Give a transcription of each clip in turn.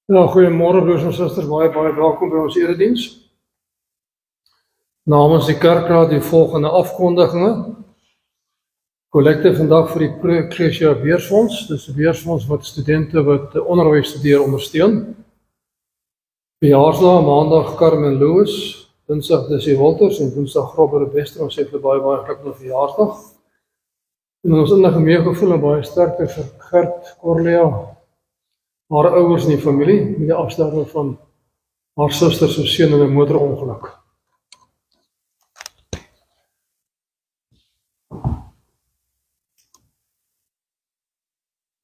Ja, goeiemôre broers en susters, baie welkom by ons erediens. Namens die kerkraad die volgende afkondigings. Kollekte vandag vir die Ecclesia Beursfonds. Dis 'n beursfonds wat studente wat onderwys studeer ondersteun. Verjaarsdag maandag Carmen Lewis, dinsdag Dissy Walters en woensdag Robert Wester. Ons sê vir baie gelukkige verjaarsdag. En ons innige meegevoel en baie sterkte vir Gert Corlea, haar ouers en die familie, met die afsterwe van haar suster se seun in 'n motorongeluk.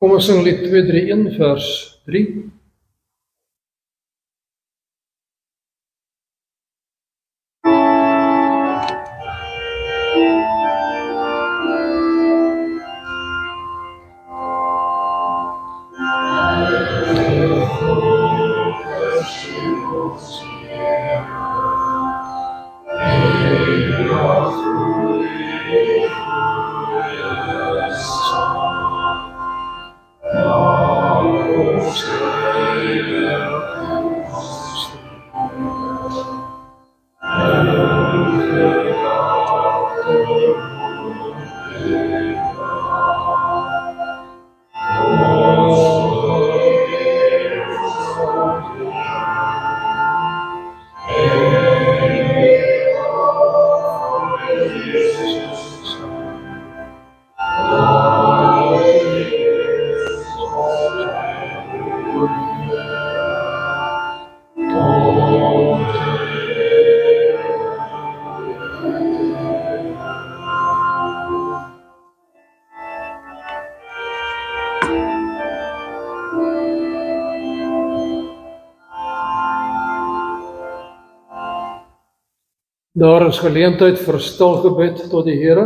Kom ons sing lied 231 vers 3. Daar is geleentheid vir stil gebed tot die Here.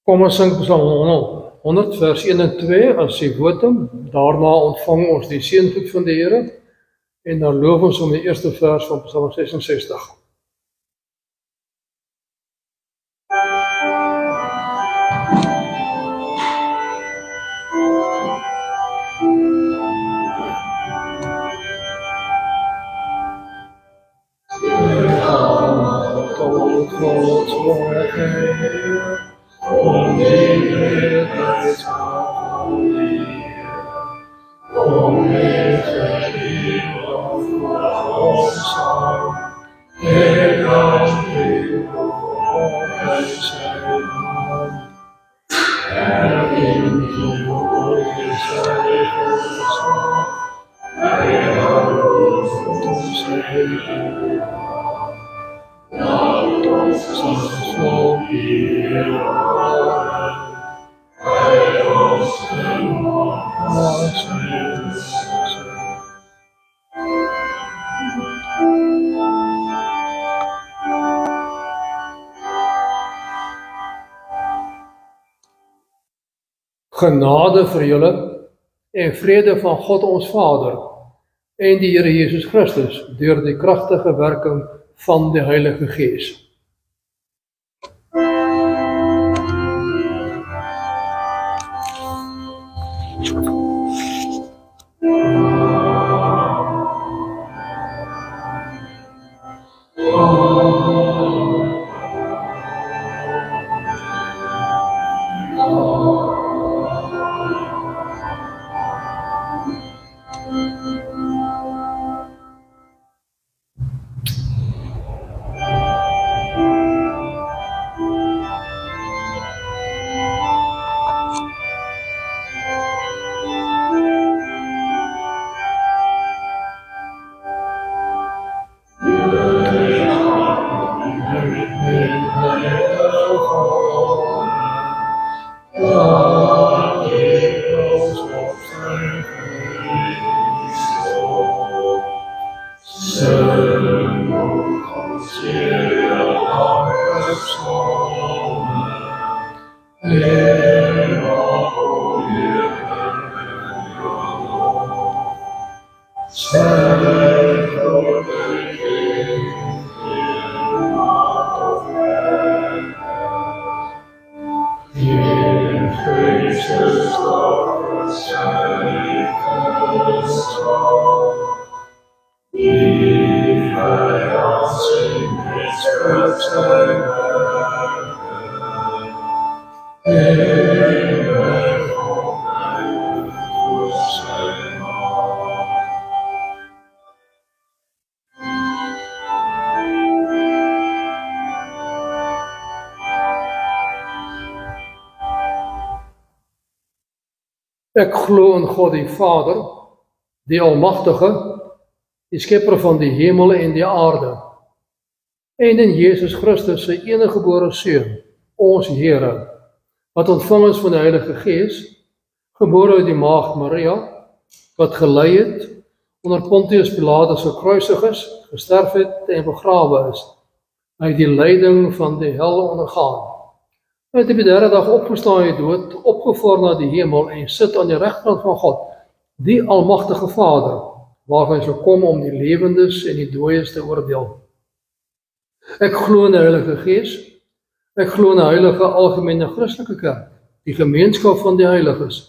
Kom ons sing Psalm 100 vers 1 en 2 as die votum. Daarna ontvang ons die seëngoed van die Here en dan loof ons om die eerste vers van Psalm 66. Genade vir julle en vrede van God ons Vader en die Here Jesus Christus deur die kragtige werking van die Heilige Gees. Ek glo in God die Vader, die Almagtige, die Skepper van die hemel en die aarde, en in Jesus Christus, sy eniggebore Seun, ons Here, wat ontvang is van die Heilige Gees, gebore uit die maagd Maria, wat gelei het, onder Pontius Pilatus gekruisig is, gesterf het en begrawe is. Hy het die lyding van die hel ondergaan. Hy het op die derde dag opgestaan uit die dood, opgevaar na die hemel en sit aan die regterkant van God, die Almagtige Vader, waarvan hy sal kom om die lewendes en die dooies te oordeel. Ek glo in die Heilige Gees, ek glo in die heilige algemene Christelike kerk, die gemeenskap van die heiliges,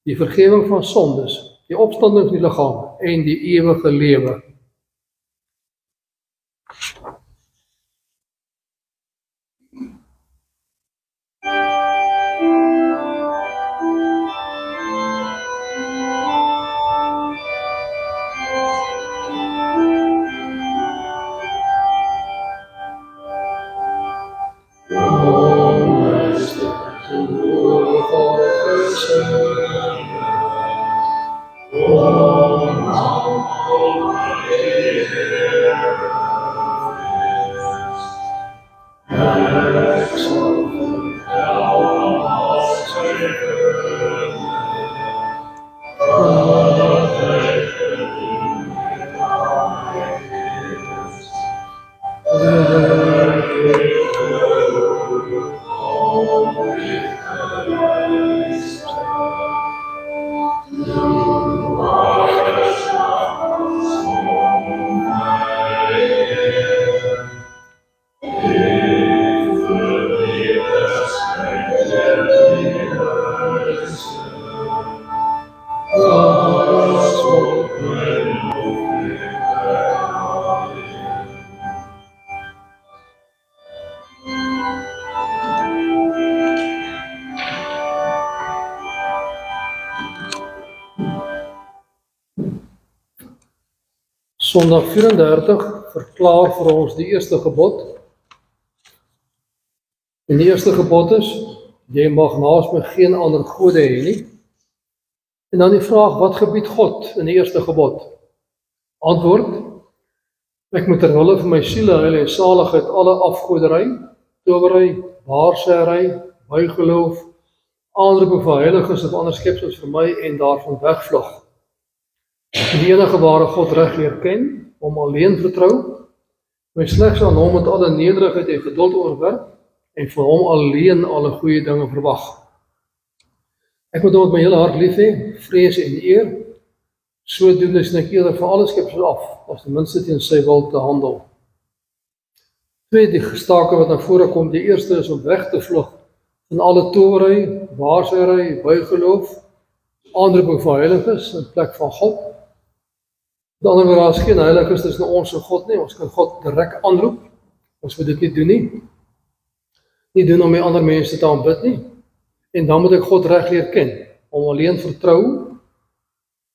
die vergifnis van sondes, die opstanding van die liggaam en die ewige lewe. Sondag 34 verklaar vir ons die eerste gebod. En die eerste gebod is, jy mag naas my geen ander gode hê nie. En dan die vraag, wat gebied God in die eerste gebod? Antwoord, ek moet ter wille van my siele heil en saligheid alle afgoderry, towery, waarsêry, bygeloof, aanroeping van heiliges of ander skepsels vir my en daarvan wegvlug. Die enige ware God reg leer ken, hom alleen vertrou, my slegs aan hom met alle nederigheid en geduld onderwerp, en van hom alleen alle goeie dinge verwag. Ek moet hom met my hele hart lief hê, vrees en eer, sodoende sien ek eerder van alle skepsels af, as ten minste teen sy wil te handel. Twee, die gestake wat na vore kom, die eerste is om weg te vlug van alle towery, waarsêry, bygeloof, aanroeping van heiliges in plek van God. Met ander woorde, daar is geen heiliges tussen ons en God nie, ons kan God direk aanroep, ons moet dit nie doen nie. Nie doen om my ander mense te aanbid nie, en dan moet ek God reg leer ken, om alleen vertrou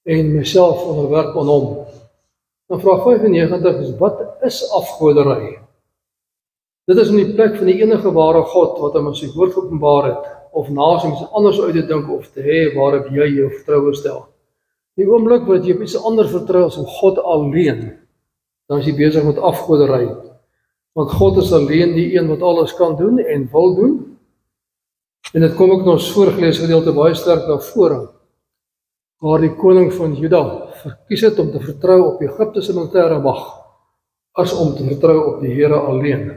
en myself onderwerp aan hom. Dan vraag 95 is, wat is afgoderry? Dit is in die plek van die enige ware God, wat hom in sy woord geopenbaar het, of naas om iets anders uit te dink of te hê waarop jy jou vertroue stel. Die oomblik wat jy op iets anders vertrou as op God alleen, dan is jy besig met afgoderry. Want God is alleen die een wat alles kan doen en wil doen. En dit kom ook in ons voorgelees gedeelte baie sterk na vore, waar die koning van Juda verkies het om te vertrou op Egipte se militêre mag, as om te vertrou op die Here alleen.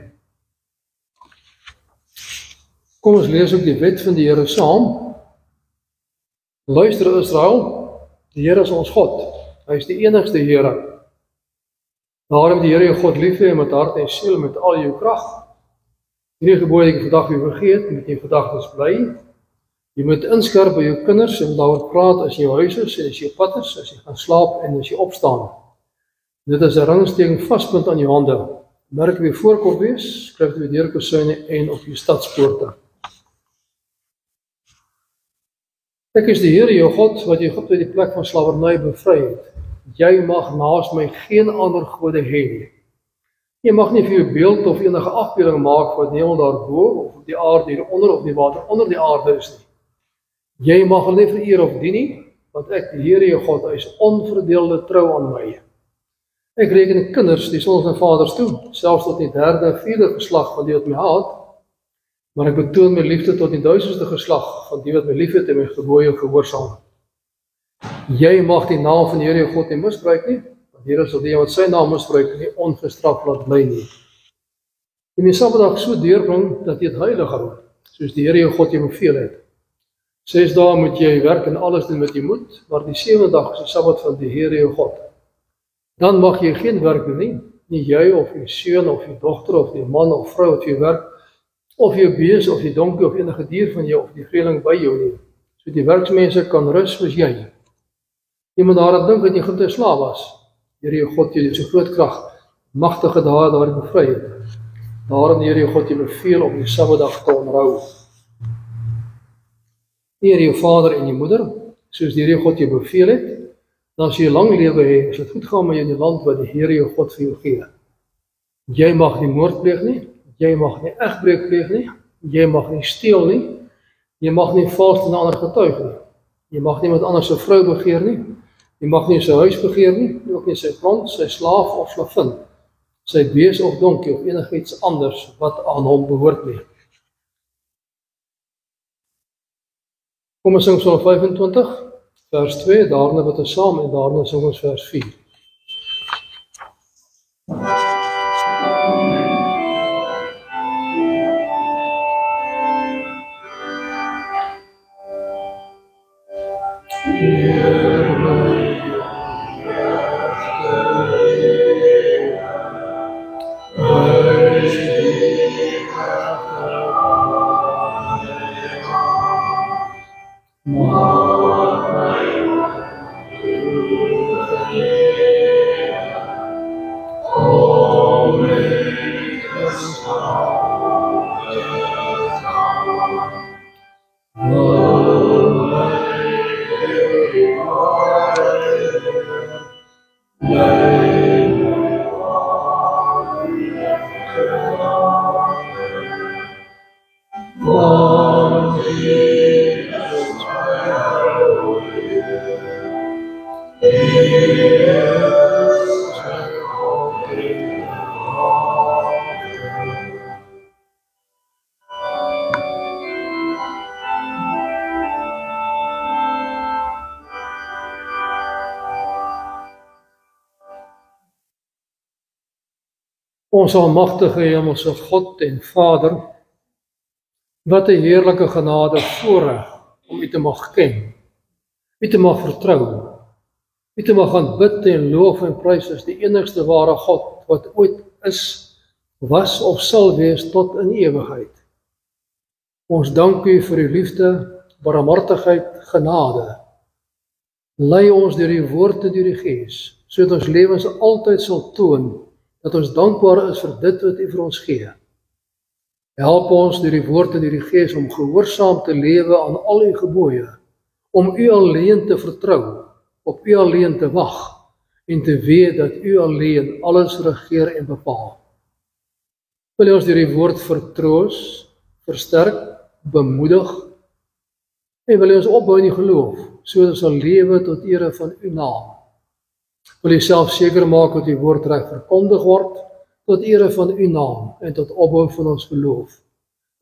Kom ons lees ook die wet van die Here saam. Luister Israel, die Here is ons God, hy is die enigste Here. Daarom die Here jou God lief hê met hart en siel, met al jou krag. Hierdie gebooie wat ek vandag weer vergeet, moet jy gedagtes bly. Jy moet inskerp by jou kinders en daaroor praat as jy jou huis is en as jy op pad is, as jy gaan slaap en as jy opstaan. Dit is 'n ringsteek vaspunt aan jou hande. Merk wie voorkom wees, skryf dit deur kusyne en op jou stadspoorte. Ek is die Here jou God, wat Egipte uit die plek van slawerny bevry het. Jy mag naas my geen ander gode hê nie. Jy mag nie vir jou beeld of enige afbeelding maak wat die hemel daarbo, of op die aarde hieronder, of die water onder die aarde is nie. Jy mag hulle nie vereer of dien nie, want ek, die Here jou God, hy is onverdeelde trou aan my. Ek reken kinders die sons en vaders toe, selfs tot die 3de en 4de geslag van die wat my haat, maar ek betoon my liefde tot die 1000ste geslag van die wat my liefhet en my gebooie gehoorsaam. Jy mag die naam van die Here jou God nie misbruik nie, want die Here sal die wat sy naam misbruik nie ongestraf laat bly nie. Jy moet Sabbatdag so deurbring dat jy dit heilig hou, soos die Here jou God jou beveel het. 6 dae moet jy werk en alles doen wat jy moet, maar die 7de dag is die Sabbat van die Here jou God. Dan mag jy geen werk doen nie, nie jy of jou seun of jou dogter of die man of vrou wat vir jou werk, of jou bees of die donkie of enige dier van jou of die vreemdeling by jou nie. So die werksmense kan rus soos jy. Jy moet daaraan dink dat jy Egipte slaaf was. Die Here jou God jou so groot krag, magtige dae daar bevry het. Daarom die Here jou God jou beveel om die Sabbatdag te onderhou. Eer jou vader en jou moeder, soos die Here jou God jou beveel het, dan as jy lang lewe hê, as dit goed gaan met jou in die land wat die Here jou God vir jou gee. Jy mag nie moord pleeg nie, jy mag nie egbreek pleeg nie, jy mag nie steel nie, jy mag nie vals teen 'n ander getuig nie, jy mag nie met ander se vrou begeer nie, jy mag nie sy huis begeer nie, ook nie sy grond, sy slaaf of slavin, sy bees of donkie of enigiets anders wat aan hom behoort nie. Kom ons sing Psalm 25, vers 2, daarna wat ons saam en daarna sing ons vers 4. Ons almagtige hemelse God en Vader, wat 'n heerlike genade voorreg om U te mag ken, U te mag vertrou, U te mag aanbid en loof en prys as die enigste ware God wat ooit is, was of sal wees tot in ewigheid. Ons dank U vir U liefde, barmhartigheid, genade. Lei ons deur U woord en deur die Gees, sodat ons lewens altyd sal toon dat ons dankbaar is vir dit wat U vir ons gee. Help ons deur die woord en deur die Gees om gehoorsaam te lewe aan al U gebooie, om U alleen te vertrou, op U alleen te wag en te weet dat U alleen alles regeer en bepaal. Wil U ons deur die woord vertroos, versterk, bemoedig en wil U ons opbou in die geloof, sodat ons sal lewe tot ere van U naam. Wil U self seker maak dat U woord reg verkondig word, tot ere van U naam en tot opbou van ons geloof.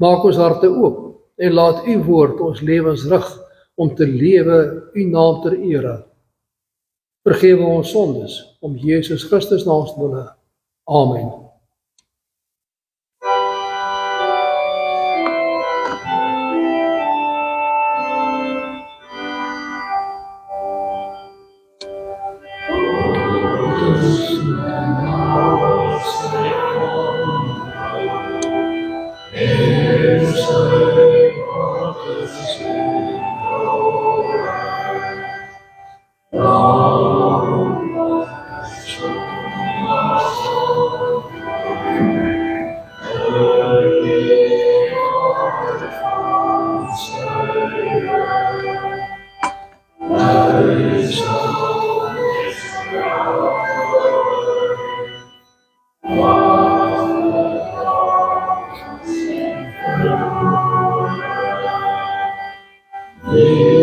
Maak ons harte oop en laat U woord ons lewens rig om te lewe U naam ter ere. Vergewe ons sondes om Jesus Christus naam te wille. Amen. Yeah.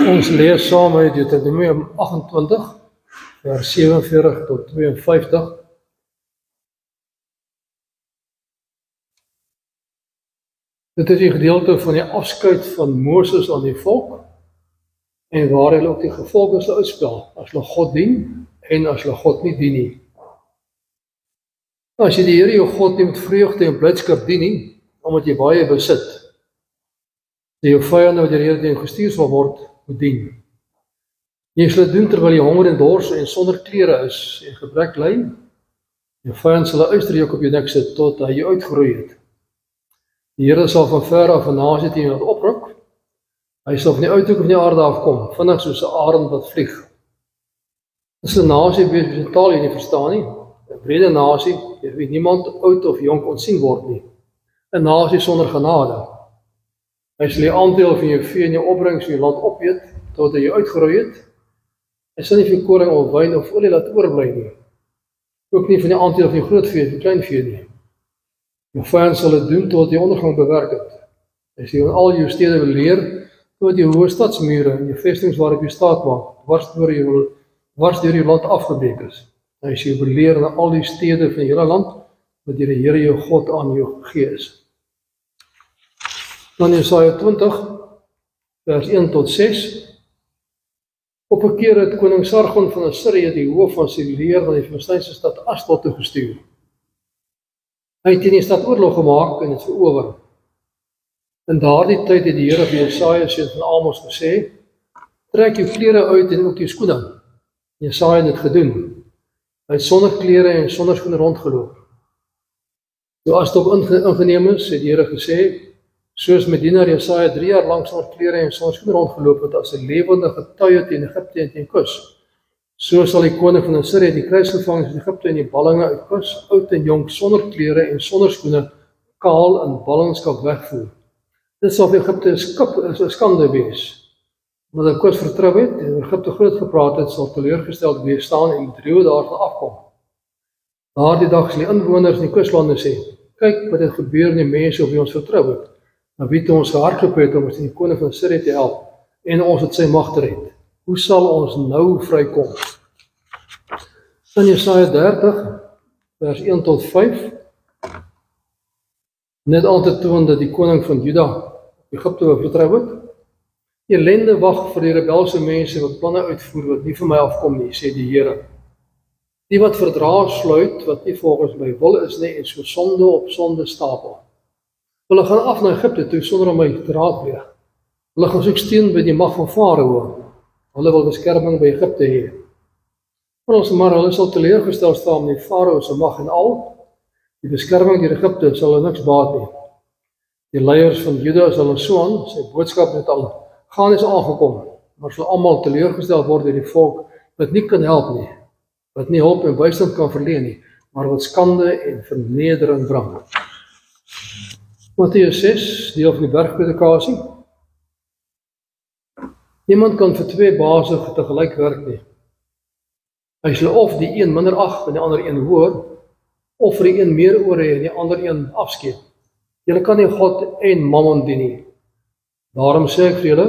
Ons lees saam uit Deuteronomium 28, vers 47 tot 52. Dit is die gedeelte van die afskeid van Moses aan die volk, en waar hulle ook die gevolge sal uitspel, as hulle God dien, en as hulle God nie dien nie. As jy die Here jou God nie met vreugde en blydskap dien nie, omdat jy baie besit, die jou vyande wat deur die Here teen gestuur sal word, moet dien. Jy sal dit doen terwyl jy honger en dors en sonder klere is en gebrek ly. Jou vyand sal 'n uisterjuk op jou nek sit tot hy jou uitgeroei het. Die Here sal van ver af 'n nasie teen jou laat opruk. Hy sal van die uithoek van die aarde afkom, vinnig soos 'n arend wat vlieg. Dit is 'n nasie wees wie se taal jy nie verstaan nie. 'n Wrede nasie, deur wie niemand oud of jonk ontsien word nie. 'n Nasie sonder genade. Hy sal die aandeel van jou vee en jou opbrengs in jou land opeet, tot hy jou uitgeroei het. Hy sal nie vir koring of wyn of olie laat oorbly nie. Ook nie van die aandeel van jou groot vee en jou klein vee nie. Jou vyand sal dit doen tot die ondergang bewerk het. Hy sal jou in al jou stede beleer, tot die hoë stadsmure en jou vestings waarop jy staat maak, dwars deur jou land afgebreek is. Hy sal jou beleer in al die stede van die hele land, wat deur die Here jou God aan jou gegee is. Dan Jesaja 20, vers 1 tot 6. Op 'n keer het koning Sargon van Assirië die hoof van sy leer na die Filistynse stad Asdod toe gestuur. Hy het teen die stad oorlog gemaak en dit verower. In daardie tyd het die Here vir Jesaja seun van Amos gesê: "Trek jou klere uit en ook jou skoene." Jesaja het dit gedoen. Hy het sonder klere en sonder skoene rondgeloop. Toe Asdod ingeneem is, het die Here gesê: "Soos my dienaar Jesaja 3 jaar lank sonder klere en sonder skoene rondgeloop het as 'n lewende getuie teen Egipte en teen Kus, so sal die koning van Assirië die kruisgevangnes in Egipte en die ballinge uit Kus, oud en jonk, sonder klere en sonder skoene, kaal in ballingskap wegvoer. Dit sal vir Egipte 'n skande wees. Omdat hy Kus vertrou het en Egipte groot gepraat het, sal teleurgesteld wees staan en bedroewe daarvan afkom. Daardie dag sal die inwoners in die kuslande sê: "Kyk wat het gebeur in die mense op wie ons vertrou het. Maar wie het ons gehardloop het om ons in die koning van Assirië te help en ons het sy mag te red. Hoe sal ons nou vrykom?" In Jesaja 30, vers 1 tot 5, net aan te toon dat die koning van Juda Egipte vertrou het. "Ellende wag vir die rebelse mense wat planne uitvoer wat nie vir my afkom nie, sê die Here. Die wat verdrae sluit wat nie volgens my wil is nie en so sonde op sonde stapel. Hulle gaan af na Egipte toe sonder om my te raadpleeg. Hulle gaan soek steun by die mag van Farao. Hulle wil beskerming by Egipte hê. Maar hulle sal teleurgestel staan met die Farao se mag en al. Die beskerming deur Egipte sal hulle niks baat nie. Die leiers van Juda sal in Soan, sy boodskap het al gaan is aangekom, maar sal almal teleurgestel word deur die volk wat nie kan help nie, wat nie hulp en bystand kan verleen nie, maar wat skande en vernedering bring." Matteus 6, deel van die bergpredikasie. Niemand kan vir twee baase tegelyk werk nie. Hy sal of die een minder ag en die ander een hoër, of vir die een meer oor hê en die ander een afskeep. Julle kan nie God en mammon dien nie. Daarom sê ek vir julle,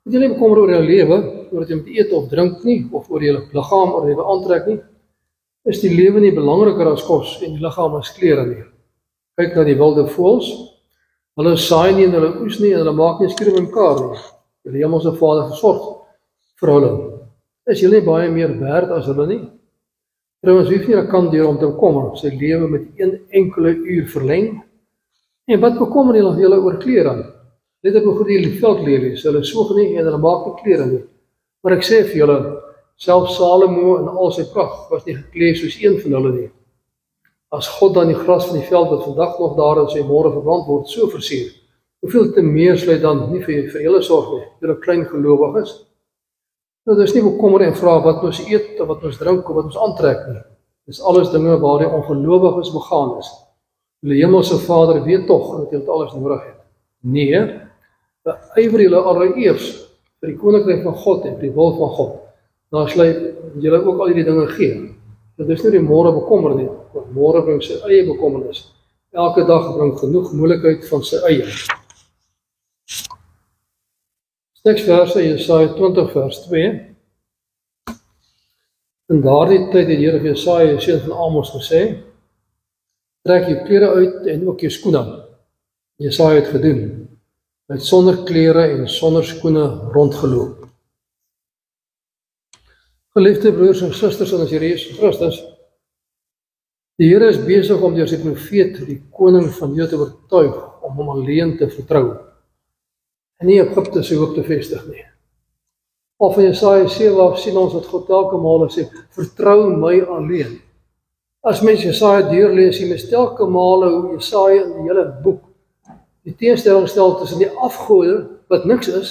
moet julle nie bekommer oor julle lewe, oor dat jy moet eet of drink nie, of oor julle liggaam oor julle aantrek nie. Is die lewe nie belangriker as kos en die liggaam as klere nie? Kyk na die wilde voëls. Hulle saai nie en hulle oes nie en hulle maak nie skure mekaar nie. Julle hemelse Vader versorg vir hulle. Is julle nie baie meer werd as hulle nie? Trouwens, wie van julle kan deur om te bekommer sy lewe met 1 enkele uur verleng? En wat bekommer julle oor klere? Let op hoe goed die veldlelies, hulle soeg nie en hulle maak nie klere nie. Maar ek sê vir julle, selfs Salomo in al sy pragt was nie geklee soos een van hulle nie. As God dan die gras van die veld wat vandag nog daar is en môre verbrand word, so versier, hoeveel te meer sal hy dan nie vir julle sorg nie, julle klein gelowiges? Nou, dis nie bekommer en vra wat ons eet, of wat ons drink, of wat ons aantrek nie. Dis alles dinge waar die ongelowiges begaan is. Julle hemelse Vader weet tog dat julle alles nodig het. Nee, beywer julle allereers vir die koninkryk van God en vir die wil van God. Dan sal julle ook al hierdie dinge gee. Dit is nie die môre bekommer nie, want môre bring sy eie bekommernis. Elke dag bring genoeg moeilikheid van sy eie. Teksverse Jesaja 20 vers 2. In daardie tyd het die Here vir Jesaja, seun van Amos, gesê: trek jou klere uit en ook jou skoene. Jesaja het gedoen. Hy het sonder klere en sonder skoene rondgeloop. Geliefde broers en susters in ons Here Jesus Christus, die Here is besig om deur sy profeet, die koning van Juda, te oortuig om hom alleen te vertrou en nie Egipte se hoop te vestig nie. Of in Jesaja 7 af sien ons wat God telke male sê: vertrou my alleen. As mens Jesaja deurlees, sien mens telke male hoe Jesaja in die hele boek die teenstelling stel tussen die afgode wat niks is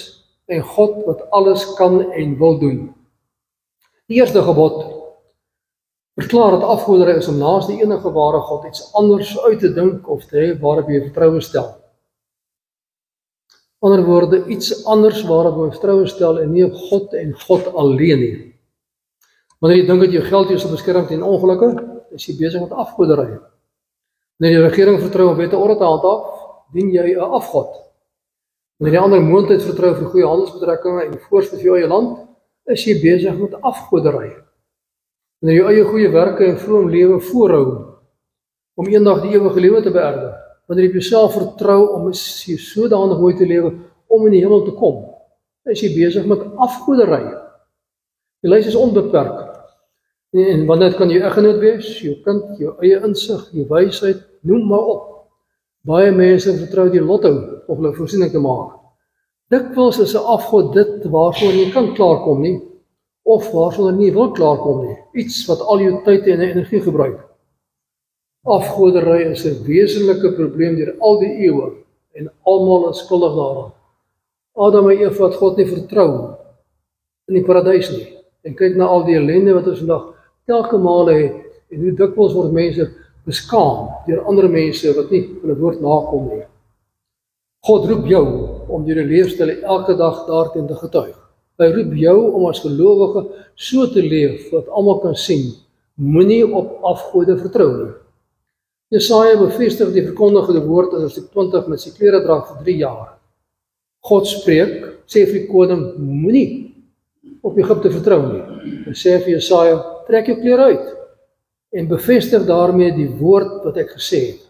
en God wat alles kan en wil doen. Die eerste gebod verklaar dat afgoderry is om naas die enige ware God iets anders uit te dink of te hê waarop jy vertroue stel. In ander woorde, iets anders waarop jy vertroue stel en nie op God en God alleen nie. Wanneer jy dink dat jou geld jou sal beskerm teen ongelukke, is jy besig met afgoderry. Wanneer jy regering vertrou om wette orde te handhaaf, dien jy 'n afgod. Wanneer jy ander moontlikheid vertrou vir goeie handelsbetrekkinge en voorspoed vir jou eie land, is jy besig met afgoderry. Wanneer jy jou eie goeie werke en vroom lewe voorhou om eendag die ewige lewe te beerwe, wanneer jy op jouself vertrou om sodanig mooi te lewe om in die hemel te kom, is jy besig met afgoderry. Die lys is onbeperk. En wanneer dit kan jou eggenoot wees, jou kind, jou eie insig, jou wysheid, noem maar op. Baie mense vertrou die lotto om hulle voorsiening te maak. Dikwels is 'n afgod dit waarvoor jy kan klaarkom nie, of waarvoor jy nie wil klaarkom nie. Iets wat al jou tyd en energie gebruik. Afgoderry is 'n wesenlike probleem deur al die eeue en almal is skuldig daaraan. Adam en Eva het God nie vertrou in die paradys nie. En kyk na al die ellende wat ons vandag telke male het en hoe dikwels word mense beskaam deur ander mense wat nie hulle woord nakom nie. God roep jou om deur die leefstyl elke dag daarteen te getuig. Hy roep jou om as gelowige so te leef dat almal kan sien, moenie op afgode vertrou nie. Jesaja bevestig die verkondigde woord in hoofstuk 20 met sy kleredrag vir 3 jaar. God spreek, sê vir die koning, moenie op Egipte vertrou nie. Hy sê vir Jesaja, trek jou klere uit en bevestig daarmee die woord wat ek gesê het.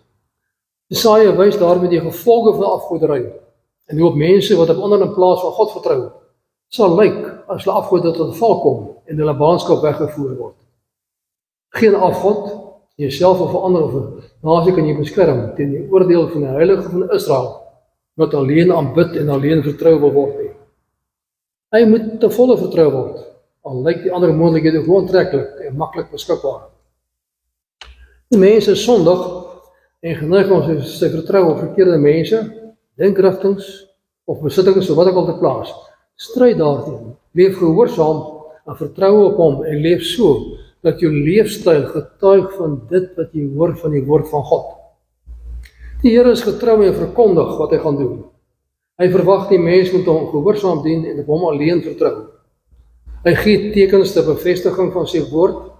Jesaja wys daarmee die gevolge van afgoderry en hoe op mense wat op ander in plaas van God vertrou, sal lyk as hulle afgode tot val kom en hulle ballingskap weggevoer word. Geen afgod, jouself of 'n ander of 'n nasie kan jy beskerm teen die oordeel van die Heilige van Israel, wat alleen aanbid en alleen vertrou wil word nie. Hy moet te volle vertrou word, al lyk die ander moontlikhede oontreklik en maklik beskikbaar. Die mense is sondig en geneig om sy vertrou op verkeerde mense, denkrigtings of besittings of wat ook al te plaas. Stryd daarteen, leef gehoorsaam en vertrou op hom en leef so dat jou leefstyl getuig van dit wat jy hoor van die woord van God. Die Here is getrou en verkondig wat hy gaan doen. Hy verwag die mens moet hom gehoorsaam dien en op hom alleen vertrou. Hy gee tekens ter bevestiging van sy woord.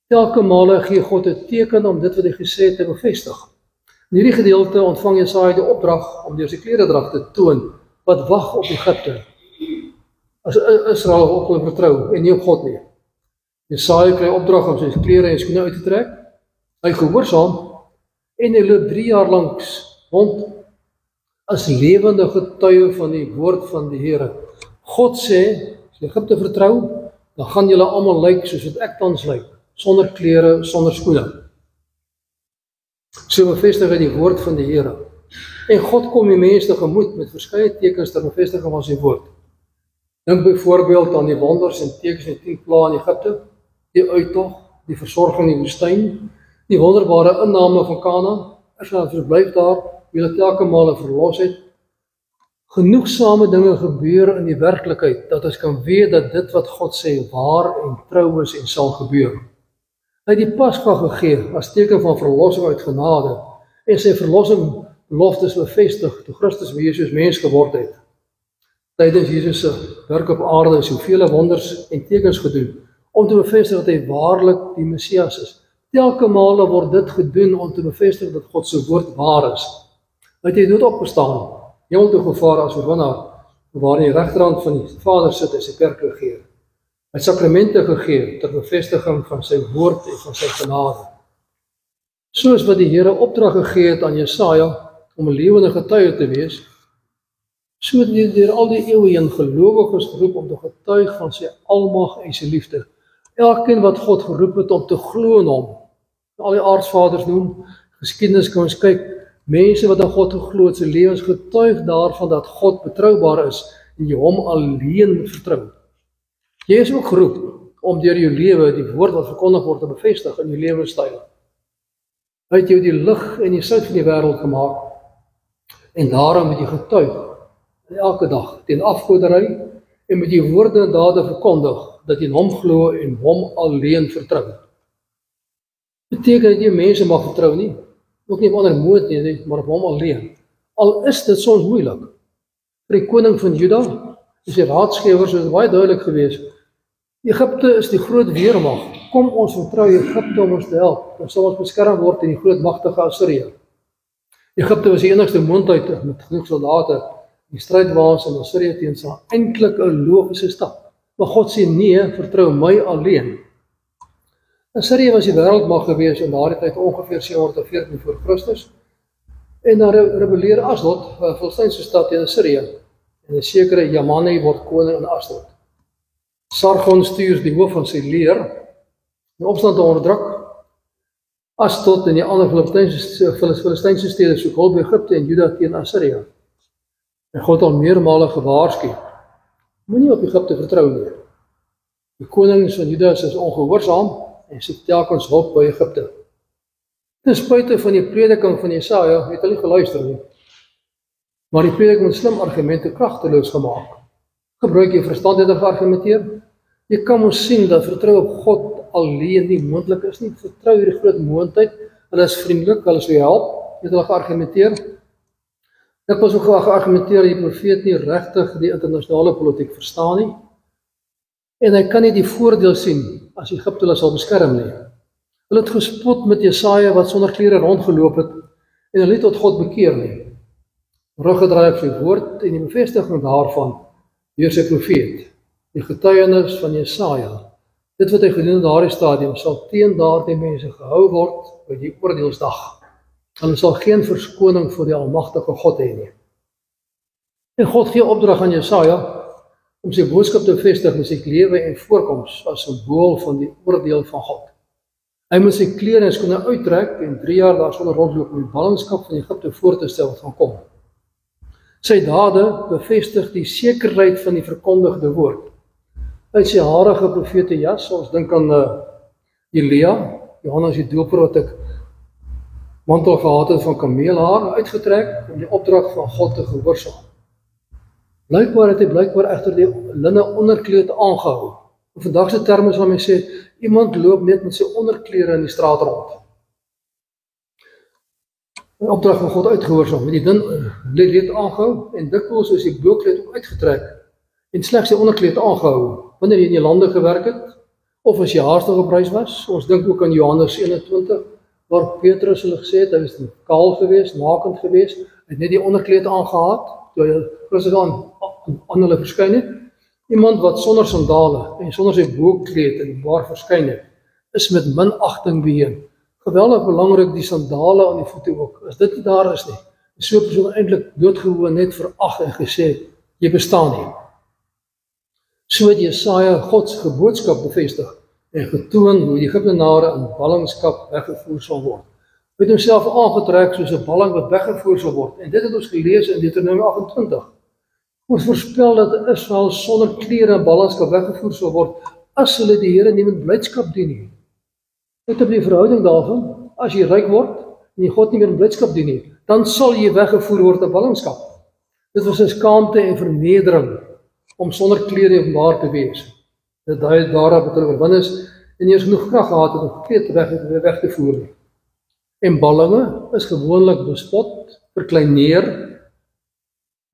Telke male gee God 'n teken om dit wat hy gesê het te bevestig. In hierdie gedeelte ontvang Jesaja die opdrag om deur sy kleredrag te toon wat wag op Egipte, as Israel op hulle vertrou en nie op God nie. Jesaja kry opdrag om sy klere en skoene uit te trek. Hy gehoorsaam en hy loop 3 jaar langs rond as lewende getuie van die woord van die Here. God sê, as jy Egipte vertrou, dan gaan julle almal lyk soos wat ek tans lyk, sonder klere, sonder skoene. So bevestig hy die woord van die Here. En God kom die mense tegemoet met verskeie tekens ter bevestiging van sy woord. Dink byvoorbeeld aan die wonders en tekens in die 10 plaae in Egipte, die uittog, die versorging in die woestyn, die wonderbare inname van Kanaan, Israel verblyf daar, wie hulle telke male verlos het. Genoegsame dinge gebeur in die werklikheid, dat ons kan weet dat dit wat God sê waar en trou is en sal gebeur. Hy het die Pasga gegee as teken van verlossing uit genade en sy verlossing beloftes bevestig toe Christus vir Jesus mens geword het. Tydens Jesus se werk op aarde is soveel wonders en tekens gedoen om te bevestig dat hy waarlik die Messias is. Telke male word dit gedoen om te bevestig dat God se woord waar is. Hy het dood opgestaan, hemel toe gevaar as oorwinnaar, waar in die regterhand van die Vader sit en sy kerk regeer. Hy het sakramente gegee ter bevestiging van sy woord en van sy genade. Soos wat die Here opdrag gegee het aan Jesaja om 'n lewende getuie te wees, so het hy deur al die eeue heen gelowiges geroep om te getuig van sy almag en sy liefde. Elkeen wat God geroep het om te glo in hom, al die aartsvaders noem, geskiedenis kan ons kyk, mense wat aan God geglo het, sy lewens getuig daarvan dat God betroubaar is en jy hom alleen moet vertrou. Jy is ook geroep om deur jou lewe die woord wat verkondig word te bevestig in jou lewenstyl. Hy het jou die lig en die sout van die wêreld gemaak en daarom moet jy getuig elke dag teen afgoderry en met jy woorde en dade verkondig dat jy in hom glo en hom alleen vertrou. Beteken dat jy mense mag vertrou nie, ook nie op ander moed nie, maar op hom alleen. Al is dit soms moeilik. Vir die koning van Juda, is die raadsgewers, is baie duidelik gewees. Egipte is die groot weermag. Kom ons vertrou Egipte om ons te help. Dan sal ons beskerm word teen die groot magtige Assirië. Egipte was die enigste moontlikheid met genoeg soldate. Die strijdwaans en Assirië teen sal eintlik 'n logiese stap. Maar God sê nee, vertrou my alleen. Assirië was die wêreldmag gewees in daardie tyd ongeveer 714 voor Christus. En dan rebelleer Asdod, 'n Filistynse stad teen Assirië. En 'n sekere Jamani word koning in Asdod. Sargon stuur die hoof van sy leer in opstand te onderdruk. Asdod en die ander Filistynse stede soek hulp by Egipte en Juda teen Assirië. En God al meermale gewaarsku, moenie op Egipte vertrou nie. Die konings van Juda is ongehoorsaam en soek telkens hulp by Egipte. Ten spyte van die prediking van Jesaja het hulle nie geluister nie. Maar die prediking met slim argumente kragteloos gemaak. Gebruik jy verstand om te argumenteer? Jy kan ons sien dat vertrou op God alleen nie moontlik is nie. Vertrou hierdie groot moontlikheid. Hulle is vriendelik, hulle sal jou help. Het hulle geargumenteer? Ek was ook geargumenteer dat die profeet nie regtig die internasionale politiek verstaan nie. En hy kan nie die voordeel sien as Egipte hulle sal beskerm nie. Hulle het gespot met Jesaja wat sonder klere rondgeloop het en hulle het tot God bekeer nie. Ruggedraai op sy woord en die bevestiging daarvan deur sy profeet, die getuienis van Jesaja. Dit wat hy gedoen in daardie stadium sal teen daardie mense gehou word by die oordeelsdag. Hulle sal geen verskoning vir die almagtige God hê nie. En God gee opdrag aan Jesaja om sy boodskap te bevestig met sy lewe en voorkoms as 'n simbool van die oordeel van God. Hy moet sy klere en skoene uittrek en 3 jaar daar sonder rondloop om die ballingskap van Egipte voor te stel wat gaan kom. Sy dade bevestig die sekerheid van die verkondigde woord. Uit sy harige profete jas, ons dink aan Elia, Johannes die Doper wat ek mantel gehad het van kameelhaar, uitgetrek om die opdrag van God te gehoorsaam. Blykbaar het hy egter die linne onderkleed aangehou. In vandag se terme sal men sê, iemand loop net met sy onderklere in die straat rond. 'n Opdrag van God uitgehoorsaam, met die dun kleed aangehou en dikwels is die boekleed ook uitgetrek en slegs die onderkleed aangehou wanneer jy in die lande gewerk het of as jy haastig op reis was. Ons dink ook aan Johannes 21 waar Petrus hulle gesê het, hy was kaal geweest, nakend geweest, hy het net die onderkleed aangehad toe hy Christus aan hulle verskyn het. Iemand wat sonder sandale en sonder sy boekleed in waar verskyn het, is met minagting beheen. Geweldig belangrik die sandale aan die voete ook. As dit nie daar is nie, is so 'n persoon eintlik doodgewoon net verag en gesê, jy bestaan nie. So het Jesaja God se boodskap bevestig en getoon hoe die Egiptenare in ballingskap weggevoer sal word. Hy het homself aangetrek soos 'n balling wat weggevoer sal word. En dit het ons gelees in Deuteronomium 28. Ons voorspel dat Israel sonder klere en ballingskap weggevoer sal word as hulle die Here nie met blydskap dien nie. Net op die verhouding daarvan, as jy ryk word en jy God nie meer in blydskap dien nie, dan sal jy weggevoer word in ballingskap. Dit was 'n skaamte en vernedering om sonder klere openbaar te wees. Dat hy daarop het oorwin is en eers genoeg krag gehad het om gekleed weg te voer nie. En ballinge is gewoonlik bespot, verkleineer.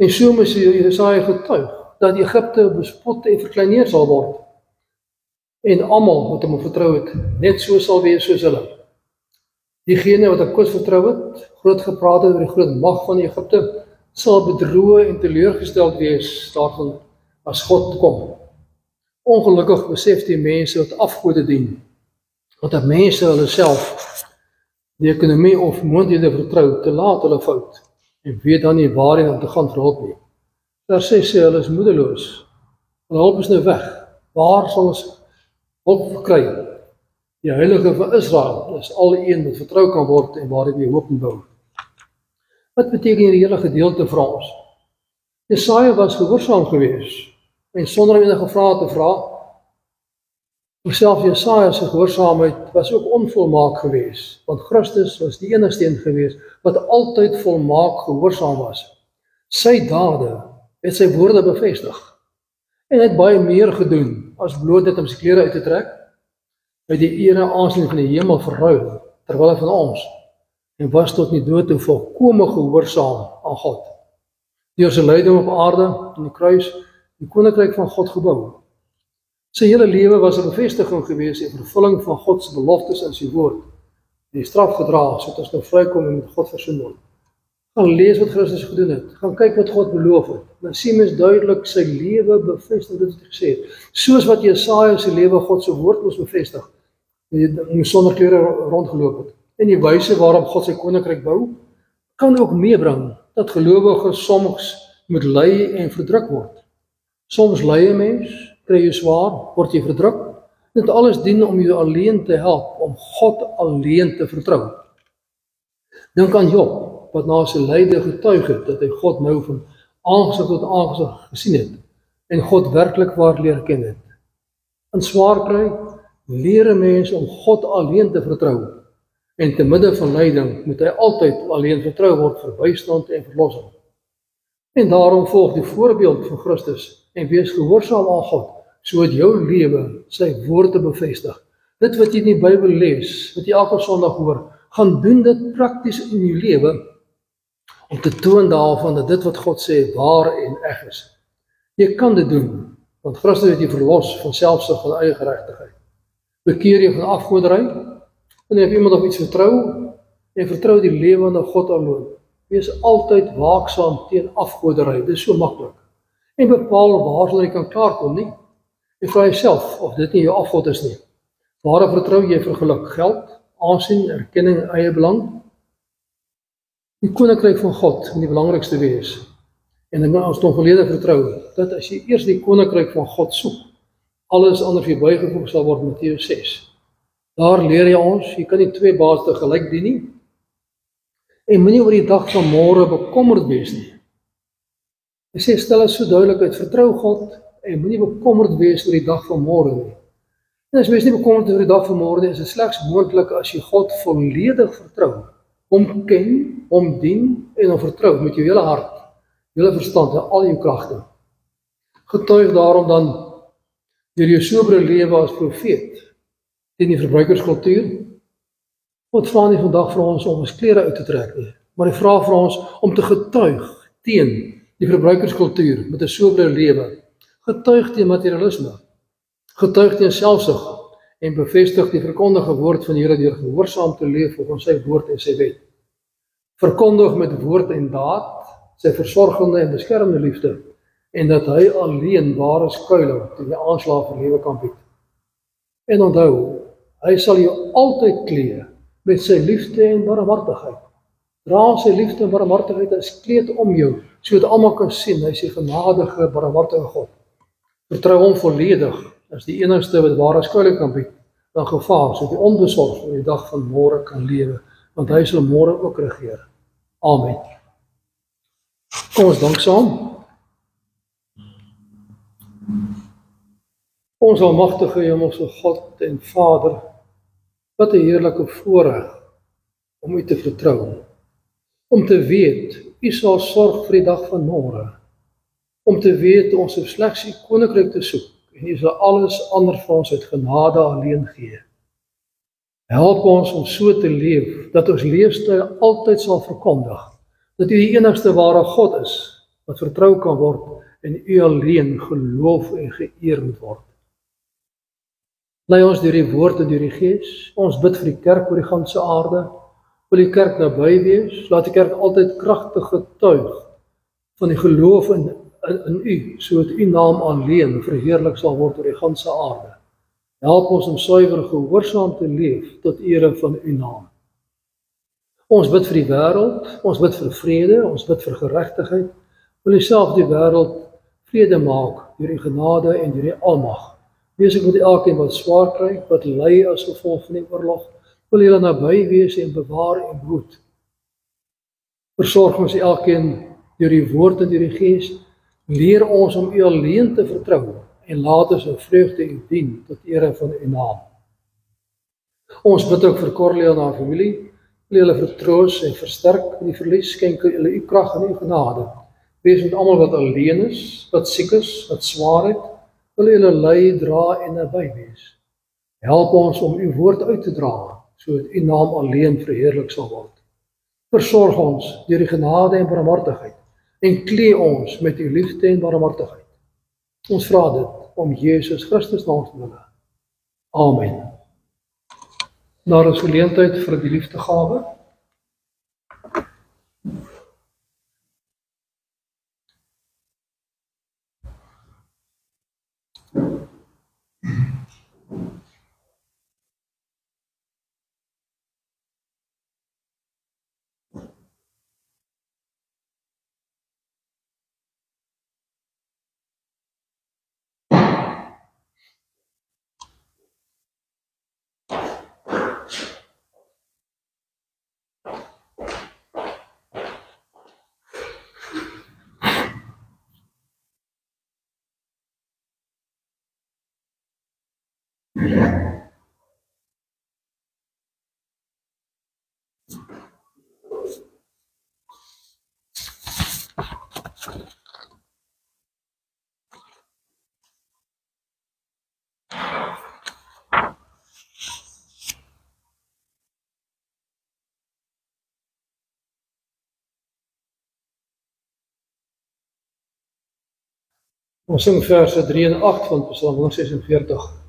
En so moes Jesaja getuig dat Egipte bespot en verkleineer sal word. En almal wat hom vertrou het, net so sal wees soos hulle. Diegene wat op kos vertrou het, groot gepraat het oor die groot mag van Egipte, sal bedroe en teleurgesteld wees daarvan as God kom. Ongelukkig besef die mense wat afgode dien, dat mense hulle self die ekonomie of moontlikhede vertrou, te laat hulle fout, en weet dan nie waarheen om te gaan vir hulp nie. Vers 6 sê hulle is moedeloos, hulle hulp is nou weg, waar sal ons hulp kry? Die Heilige van Israel is al een wat vertrou kan word en waar jy hoop en bou. Wat beteken hierdie hele gedeelte vir ons? Jesaja was gehoorsaam geweest, en sonder om enige vrae te vra, selfs Jesaja se gehoorsaamheid was ook onvolmaak geweest, want Christus was die enigste een geweest wat altyd volmaak gehoorsaam was. Sy dade het sy woorde bevestig, en het baie meer gedoen as bloot dit om sy klere uit te trek, uit die ere aansien van die hemel verruil terwyl van ons, en was tot die dood toe volkome gehoorsaam aan God. Deur sy lyding op aarde en die kruis, die koninkryk van God gebou. Sy hele lewe was 'n bevestiging geweest en vervulling van God se beloftes in sy woord. Die straf gedra sodat ons nou vrykom en met God versoen word. Gaan lees wat Christus gedoen het. Gaan kyk wat God beloof het. Dan sien mens duidelik sy lewe bevestig dit wat hy gesê het. Soos wat Jesaja se lewe God se woord moes bevestig. Hy sonder klere rondgeloop het. En die wyse waarop God sy koninkryk bou, kan ook meebring dat gelowiges soms moet ly en verdruk word. Soms ly 'n mens, kry jy swaar, word jy verdruk. Dit alles dien om jou alleen te help, om God alleen te vertrou. Dink aan Job, wat na sy lyde getuig het, dat hy God nou van aangesig tot aangesig gesien het, en God werklik waar leer ken het. In swaar kry, leer 'n mens om God alleen te vertrou, en te midde van lyding moet hy altyd alleen vertrou word vir bystand en verlossing. En daarom volg die voorbeeld van Christus, en wees gehoorsaam aan God, sodat jou lewe sy woorde bevestig. Dit wat jy in die Bybel lees, wat jy elke Sondag hoor, gaan doen dit prakties in jou lewe, om te toon daarvan dat dit wat God sê waar en eg is. Jy kan dit doen, want Christus het jy verlos van selfsug en eie geregtigheid. Bekeer jy van afgoderry, en jy iemand op iets vertrou, en vertrou die lewende God alone. Wees altyd waaksaam teen afgoderry, dit is so maklik. En bepaal waar jy kan klaarkom nie. En vra jouself of dit nie jou afgod is nie. Waar vertrou jy vir geluk? Geld, aansien, erkenning, eie belang? Die koninkryk van God moet die belangrikste wees. En dan ons nog volledig vertrou, dat as jy eers die koninkryk van God soek, alles anders jy bygevoeg sal word, Matteus 6. Daar leer jy ons, jy kan nie twee baas te gelyk dien nie, en moenie oor die dag van môre bekommerd wees nie. Hy sê, stel dit so duidelik uit, vertrou God, en moenie bekommerd wees oor die dag van môre nie. En as mens nie bekommerd oor die dag van môre nie, is dit slegs moontlik as jy God volledig vertrou, hom ken, hom dien, en hom vertrou met jou hele hart, jou verstand en al jou kragte. Getuig daarom dan deur jou sobere lewe as profeet teen die verbruikerskultuur. God vra nie vandag vir ons om ons klere uit te trek nie, maar hy vra vir ons om te getuig teen die verbruikerskultuur met 'n sobere lewe. Getuig teen materialisme, getuig teen selfsug en bevestig die verkondige woord van die Here deur gehoorsaam te leef volgens sy woord en sy wet. Verkondig met woord en daad sy versorgende en beskermende liefde, en dat hy alleen ware skuilings teen die aanslag van lewe kan bied. En onthou, hy sal jou altyd klee met sy liefde en barmhartigheid. Dra sy liefde en barmhartigheid as kleed om jou, sodat almal kan sien, hy is die genadige, barmhartige God. Vertrou hom volledig, as die enigste wat ware skuilings kan bied, dan gevaar, sodat jy onbesorgd oor die dag van môre kan lewe, want hy sal môre ook regeer. Amen. Kom ons dank saam. Ons almagtige hemelse God en Vader, wat 'n heerlike voorreg om U te vertrou, om te weet, U sal sorg vir die dag van môre, om te weet, ons hoef slegs U koninkryk te soek, en U sal alles ander vir ons uit genade alleen gee. Help ons om so te leef, dat ons leefstyl altyd sal verkondig, dat U die enigste ware God is, wat vertrou kan word, en U alleen geloof en geëer moet word. Lei ons deur die woord en deur die Gees. Ons bid vir die kerk oor die ganse aarde. Wil die kerk naby wees, laat die kerk altyd kragtig getuig van die geloof in u, sodat u naam alleen verheerlik sal word oor die ganse aarde. Help ons om suiwer gehoorsaam te leef tot ere van u naam. Ons bid vir die wêreld, ons bid vir vrede, ons bid vir geregtigheid. Wil u self die wêreld vrede maak deur u genade en deur u almag. Wees ek met elkeen wat swaar kry, wat ly as gevolg van die oorlog. Wil julle naby wees en bewaar en behoed. Versorg ons elkeen deur die woord en deur die gees. Leer ons om u alleen te vertrou en laat ons in vreugde u dien tot ere van u naam. Ons bid ook vir Corlia en haar familie. Wil julle vertroos en versterk in die verlies, skenk julle u krag en u genade. Wees met almal wat alleen is, wat siek is, wat swaar het. Wil julle lei, dra en naby wees. Help ons om u woord uit te dra, sodat u naam alleen verheerlik sal word. Versorg ons deur die genade en barmhartigheid en klee ons met u liefde en barmhartigheid. Ons vra dit om Jesus Christus naam te wille. Amen. Daar is geleentheid vir die liefdegawe. Ons sing verse 3 en 8 van Psalm 146.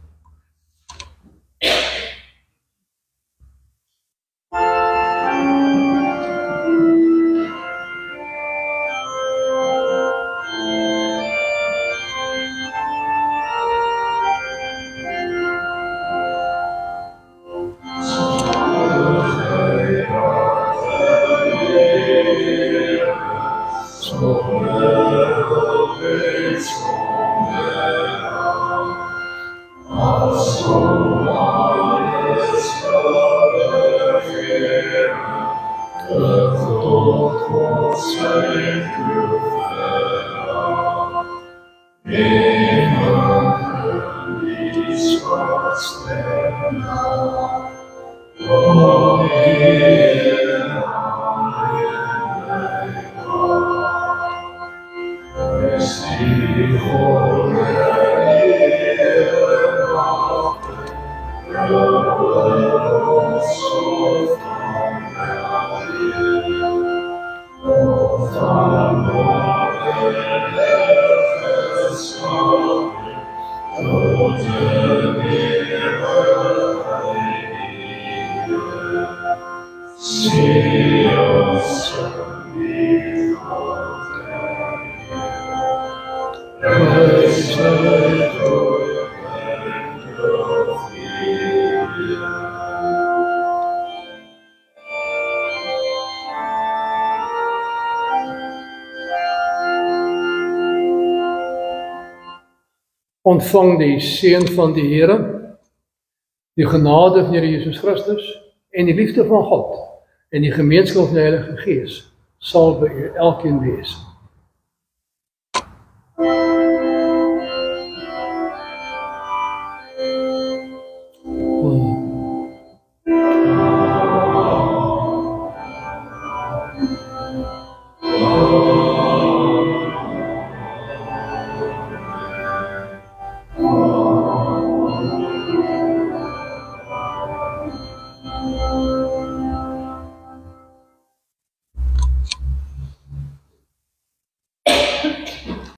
Ontvang die seën van die Here, die genade van die Here Jesus Christus en die liefde van God en die gemeenskap van die Heilige Gees sal by u elkeen wees.